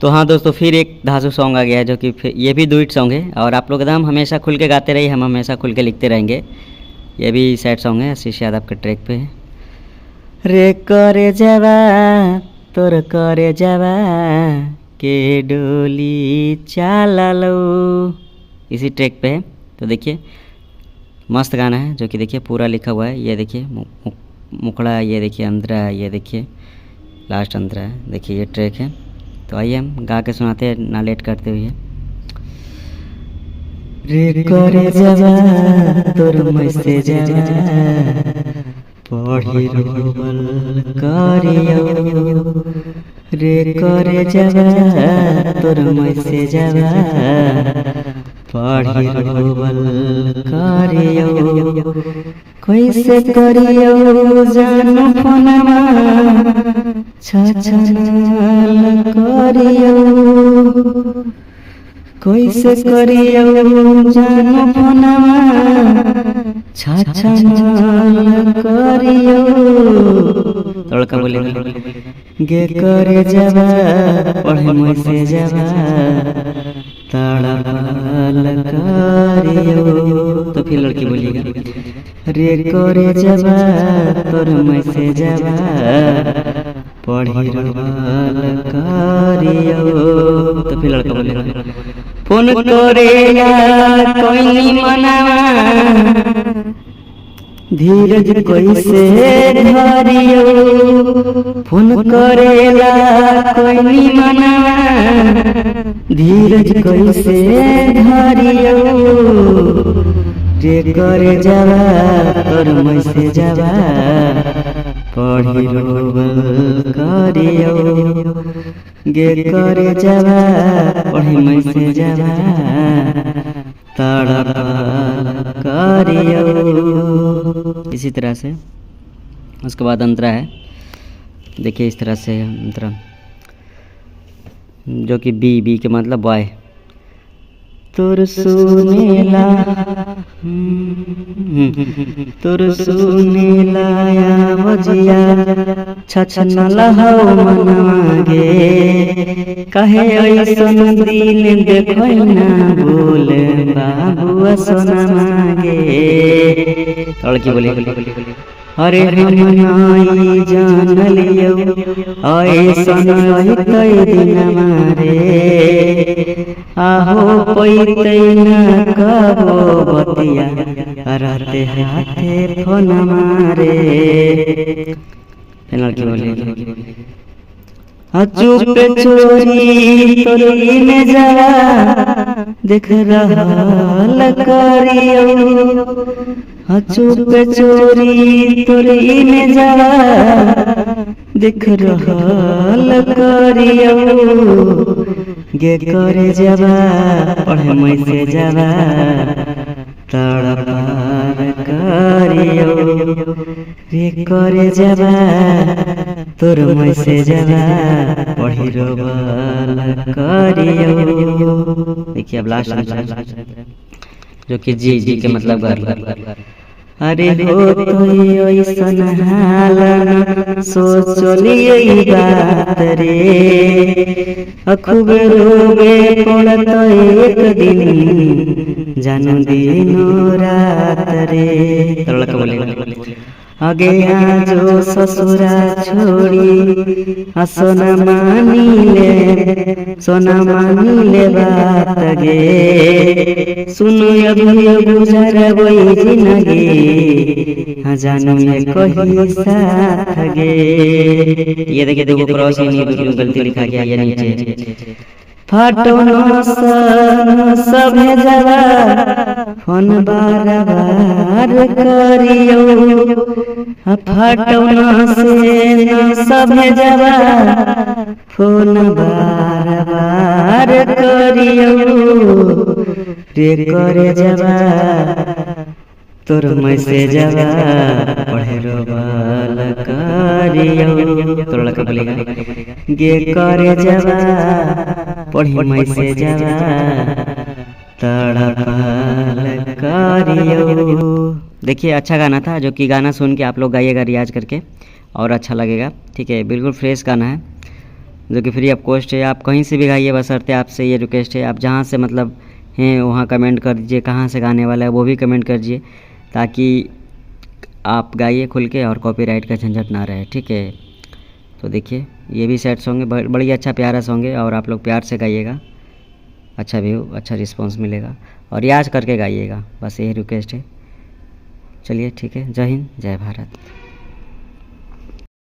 तो हाँ दोस्तों, फिर एक धांसू सॉन्ग आ गया है जो कि ये भी डुइट सॉन्ग है। और आप लोग एकदम हमेशा खुल के गाते रहिए, हम हमेशा खुल के लिखते रहेंगे। ये भी सैड सॉन्ग है, आशीष यादव के ट्रैक पे है। रे करे जावा तोर करे जावा के डोली चाला लो, इसी ट्रैक पे है। तो देखिए मस्त गाना है जो कि देखिए पूरा लिखा हुआ है। ये देखिए मुखड़ा, ये देखिए अंतरा, ये देखिए लास्ट अंतरा है। देखिए ये ट्रैक है। तो आइए हम गा के सुनाते हैं ना लेट करते हुए। रे करे जावा तोर मैसे जावा पढ़ी रोबल करियो, रे करे जावा तोर मैसे जावा पढ़ी रोबल करियो, कैसे करियो जानो फोनमा छछनल करियो, कैसे करियो जानो फोनमा छछनल करियो। तड़का बोले गे करे जावा पढ़े मैसे जावा तड़पाल करियो। तो फिर लड़की बोलिएगा रे करे जावा तोर मैसे जावा पढ़ी रोबल करियो। तो फिर लड़का बोलेगा फोन करेला कोई मनावा धीरज कैसे धरियो, फोन करेला कोई मनावा धीरज कैसे धरियो, रे करे जावा तोर मैसे जावा पढ़ी रोबल करियो, गे करे जावा पढ़ी मैसे जावा तड़पाल करियो। इसी तरह से उसके बाद अंतरा है। देखिए इस तरह से अंतरा जो कि बी के मतलब बॉय। तोर सुनेला तोर सुनेला या बजिया छछनल हो मनवा गे, कहे ऐसन दिन देखै ना बोल बाबुआ सोना गे। लड़की बोली अरे हम नाई जान लियो ऐसन रहतै दिनमा रे, आहो पैतै न कबो बतिया रहते हाथे फोनमा रे। लड़की बोली चुप चोरी तोरी में जावा देख रहल करियो, चुप चोरी तोरी में जावा देख रहल करियो, गे करे जावा पढ़े मैसे जावा तड़पाल करियो, रे करे जावा तोर मैसे जावा पढ़ी रोबल करियो। देखिए अब लास्ट जो कि जी के मतलब घर। अरे हो तो ऐसन हाल न सोचलिए बात रे, खूब रोबे पड़त एक दिन जान दिनो रात रे। लड़का बोले आगे जो ससुरा छोड़ी सोना मानी ले बात गे, सुनो अभी गुजर वही जिंदगी जानू ये कही साथ गे। ये देखिए देखो क्रॉस नहीं गलती लिखा गया ये नीचे। फाटो सब जावा फोन बार बार करियो, फाटो से सब जावा फोन बार बार करियो, रे करे जावा तोर मैसे जावा पढ़े रोबल करियो। तो लड़का बोलेगा गे करे जावा पढ़ी मैसे जावा तड़पाल करियो। देखिए अच्छा गाना था, जो कि गाना सुन के आप लोग गाइएगा रियाज करके और अच्छा लगेगा। ठीक है, बिल्कुल फ्रेश गाना है। जो कि फ्री ऑफ कॉस्ट है। आप कहीं से भी गाइए, बशर्ते आपसे ये रिक्वेस्ट है, आप जहाँ से मतलब हैं वहाँ कमेंट कर दीजिए, कहाँ से गाने वाला है वो भी कमेंट कर दीजिए, ताकि आप गाइए खुल के और कॉपीराइट का झंझट ना रहे, ठीक है। तो देखिए ये भी सैड सॉन्ग है, बड़ी अच्छा प्यारा सॉन्ग है, और आप लोग प्यार से गाइएगा, अच्छा व्यू अच्छा रिस्पॉन्स मिलेगा, और याद करके गाइएगा, बस यही रिक्वेस्ट है। चलिए ठीक है, जय हिंद जय भारत।